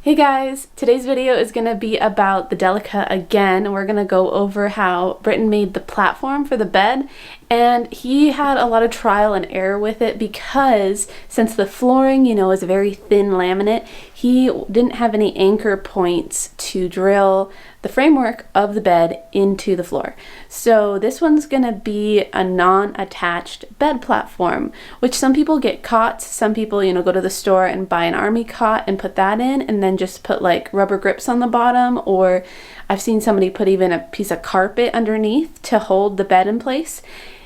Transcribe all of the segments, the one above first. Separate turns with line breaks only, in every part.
Hey guys, today's video is going to be about the Delica again. We're going to go over how Britton made the platform for the bed, and he had a lot of trial and error with it because since the flooring, is a very thin laminate, he didn't have any anchor points to drill the framework of the bed into the floor. So this one's going to be a non-attached bed platform, which some people get cots, some people, go to the store and buy an army cot and put that in and then just put like rubber grips on the bottom, or I've seen somebody put even a piece of carpet underneath to hold the bed in place.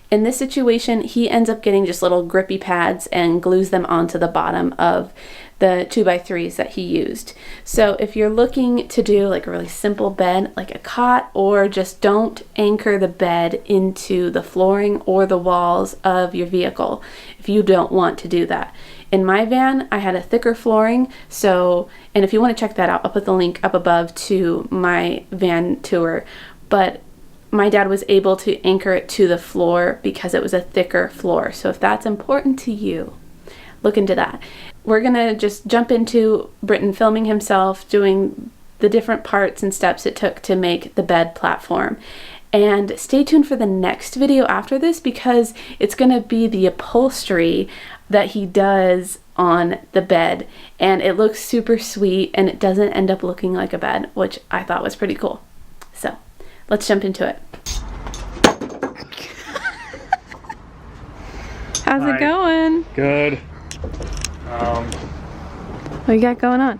In this situation, he ends up getting just little grippy pads and glues them onto the bottom of the 2x3s that he used. So if you're looking to do like a really simple bed, like a cot, or just don't anchor the bed into the flooring or the walls of your vehicle, if you don't want to do that. In my van, I had a thicker flooring, and if you want to check that out, I'll put the link up above to my van tour, but my dad was able to anchor it to the floor because it was a thicker floor. So if that's important to you, look into that. We're gonna just jump into Britton filming himself doing the different parts and steps it took to make the bed platform. And stay tuned for the next video after this because it's gonna be the upholstery that he does on the bed, and it looks super sweet and it doesn't end up looking like a bed, which I thought was pretty cool. So let's jump into it. How's it going?
Good.
What you got going on?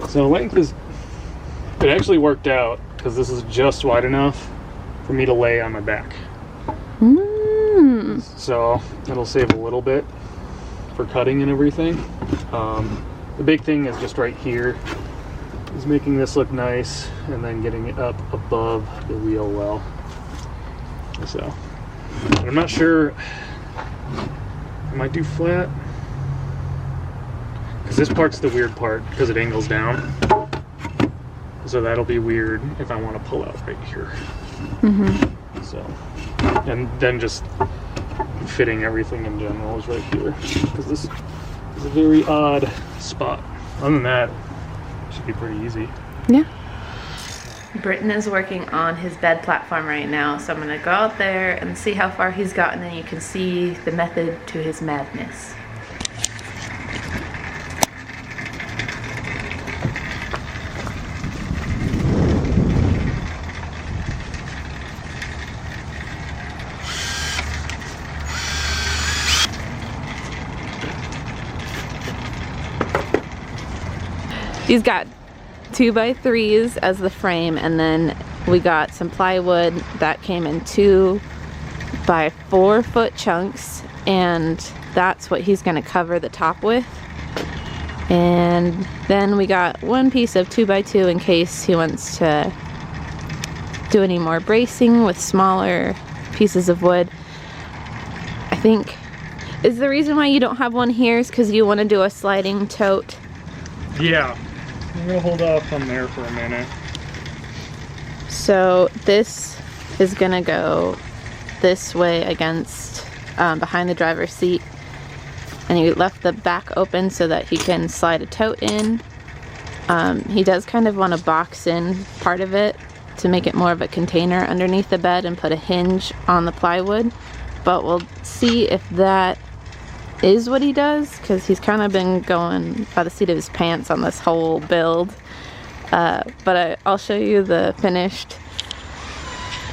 So length it actually worked out because this is just wide enough for me to lay on my back. So it'll save a little bit for cutting and everything. The big thing is just right here is making this look nice and then getting it up above the wheel well. So I'm not sure, I might do flat because this part's the weird part because it angles down, so that'll be weird if I want to pull out right here. So, and then just fitting everything in general is right here because this is a very odd spot. Other than that, it should be pretty easy.
Yeah. Britton is working on his bed platform right now, so I'm going to go out there and see how far he's gotten, and you can see the method to his madness. He's got 2x3s as the frame, and then we got some plywood that came in 2x4 foot chunks, and that's what he's going to cover the top with. And then we got one piece of 2x2 in case he wants to do any more bracing with smaller pieces of wood. I think is the reason why you don't have one here is because you want to do a sliding tote.
Yeah. I'm gonna hold off on there for a minute.
So this is gonna go this way against behind the driver's seat, and you left the back open so that he can slide a tote in. He does kind of want to box in part of it to make it more of a container underneath the bed and put a hinge on the plywood, but we'll see if that is what he does, because he's kind of been going by the seat of his pants on this whole build. But I'll show you the finished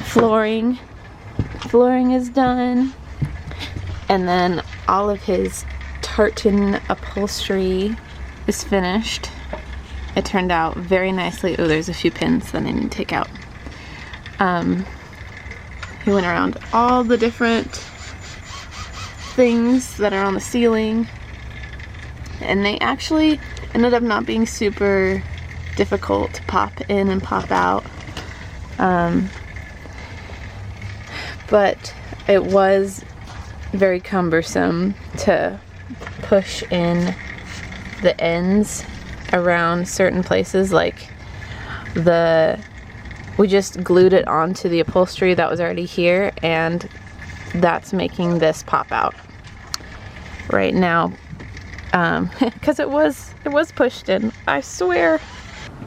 flooring. Flooring is done, and then all of his tartan upholstery is finished. It turned out very nicely. Oh, there's a few pins that I need to take out. He went around all the different things that are on the ceiling, and they actually ended up not being super difficult to pop in and pop out, but it was very cumbersome to push in the ends around certain places. Like we just glued it onto the upholstery that was already here, and that's making this pop out. Right now, because it was pushed in, I swear.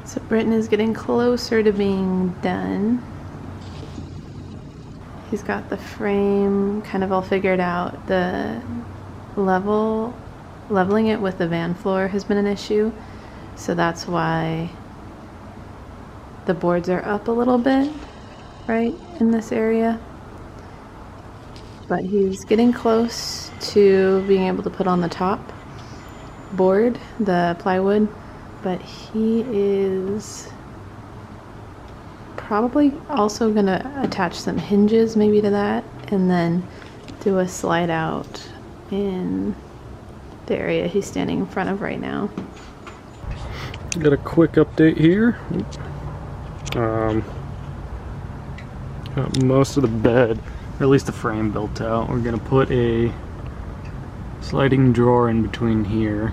So Britton is getting closer to being done. He's got the frame kind of all figured out. The leveling it with the van floor has been an issue, so that's why the boards are up a little bit right in this area. But he's getting close to being able to put on the top board, the plywood, but he is probably also gonna attach some hinges maybe to that, and then do a slide out in the area he's standing in front of right now.
Got a quick update here. Got most of the bed, or at least the frame, built out. We're gonna put a sliding drawer in between here,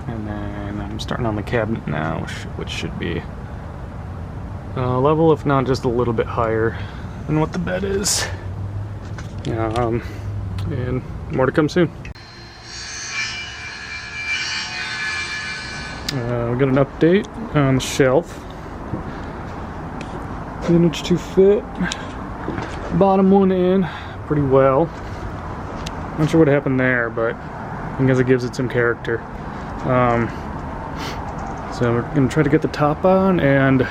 and then I'm starting on the cabinet now, which should be level, if not just a little bit higher than what the bed is. And more to come soon. We got an update on the shelf. Managed to fit bottom one in pretty well. Not sure what happened there, but I guess it gives it some character. So we're gonna try to get the top on and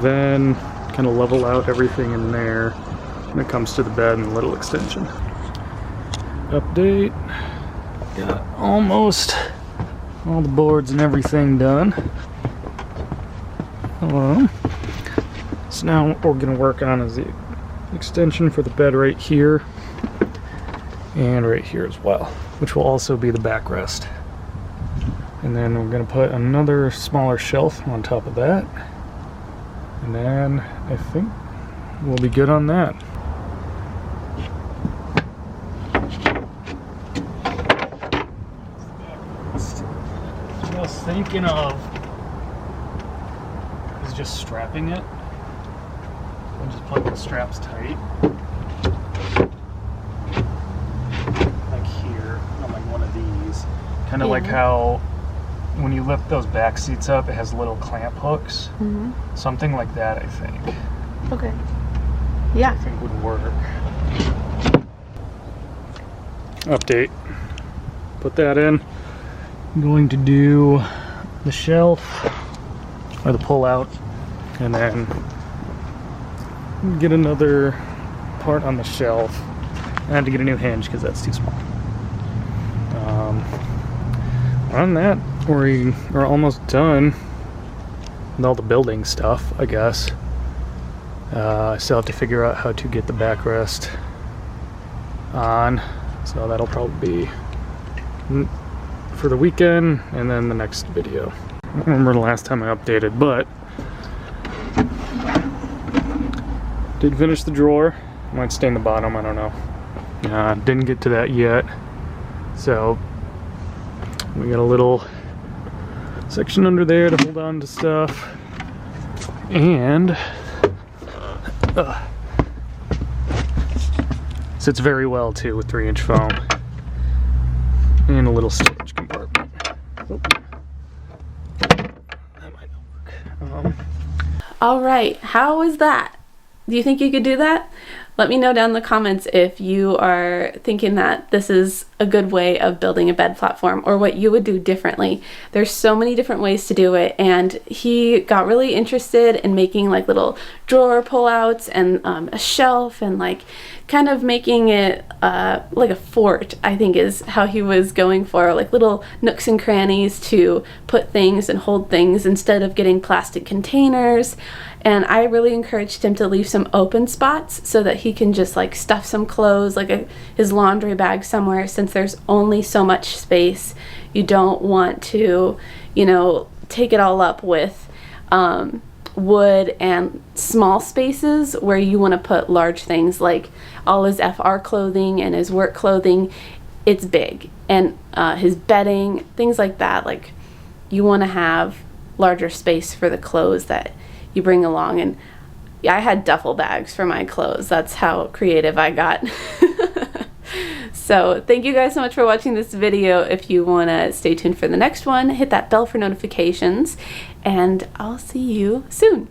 then kind of level out everything in there when it comes to the bed and the little extension. Update. Got almost all the boards and everything done. So now what we're gonna work on is the extension for the bed right here and right here as well, which will also be the backrest. And then we're gonna put another smaller shelf on top of that, and then I think we'll be good on that. Just thinking of is just strapping it and just putting the straps tight, like here on like one of these, kind of like how when you lift those back seats up it has little clamp hooks. Something like that, I think.
Okay. Yeah.
I think would work. Update. Put that in. I'm going to do the shelf or the pull out, and then get another part on the shelf. I had to get a new hinge because that's too small. On that, we are almost done with all the building stuff, I guess. I still have to figure out how to get the backrest on, so that'll probably be for the weekend and then the next video. I don't remember the last time I updated, but did finish the drawer. Might stain the bottom, I don't know. Didn't get to that yet, so we got a little section under there to hold on to stuff, and sits very well too with 3-inch foam and a little storage compartment. That might not work.
All right, how was that? Do you think you could do that? Let me know down in the comments if you are thinking that this is a good way of building a bed platform, or what you would do differently. There's so many different ways to do it, and he got really interested in making like little drawer pullouts and a shelf, and like kind of making it like a fort, I think is how he was going for, like little nooks and crannies to put things and hold things instead of getting plastic containers. And I really encouraged him to leave some open spots so that he can just like stuff some clothes, like his laundry bag somewhere, since there's only so much space. You don't want to, you know, take it all up with wood and small spaces where you want to put large things like all his FR clothing and his work clothing. It's big, and his bedding, things like that. Like, you want to have larger space for the clothes that you bring along. And yeah, I had duffel bags for my clothes. That's how creative I got. So thank you guys so much for watching this video. If you want to stay tuned for the next one, hit that bell for notifications, and I'll see you soon.